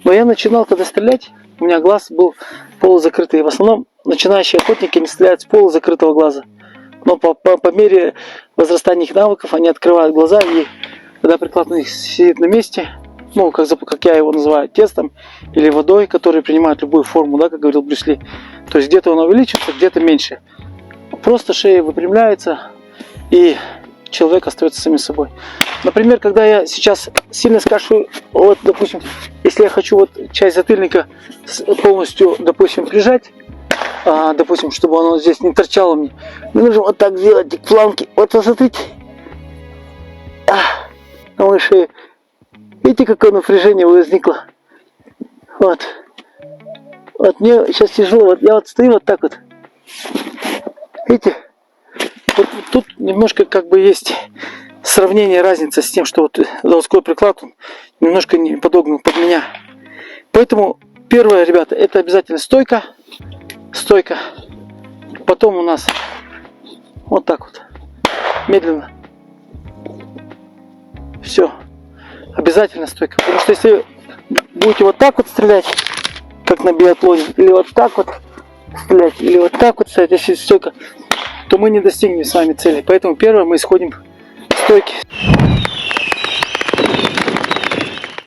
Но я начинал тогда стрелять, у меня глаз был полузакрытый. В основном начинающие охотники не стреляют с полузакрытого глаза. Но по мере возрастания их навыков они открывают глаза, и когда приклад у них сидит на месте, ну, как я его называю, тестом или водой, который принимает любую форму, да, как говорил Брюс Ли. То есть где-то он увеличивается, где-то меньше. Просто шея выпрямляется, и человек остается самим собой. Например, когда я сейчас сильно скашу, вот, допустим, если я хочу вот часть затыльника полностью, допустим, прижать, допустим, чтобы оно здесь не торчало мне нужно вот так сделать, к планке. Вот посмотрите, на моей шее. Видите, какое напряжение возникло? Вот. Вот мне сейчас тяжело. Вот я вот стою вот так вот. Видите? Вот тут немножко как бы есть сравнение, разница с тем, что вот заводской приклад он немножко не подогнан под меня. Поэтому первое, ребята, это обязательно стойка. Стойка. Потом у нас вот так вот. Медленно. Все. Обязательно стойка. Потому что если будете вот так вот стрелять, как на биатлоне, или вот так вот стрелять, или вот так вот стоять, если стойка, то мы не достигнем с вами цели. Поэтому первое мы исходим с стойки.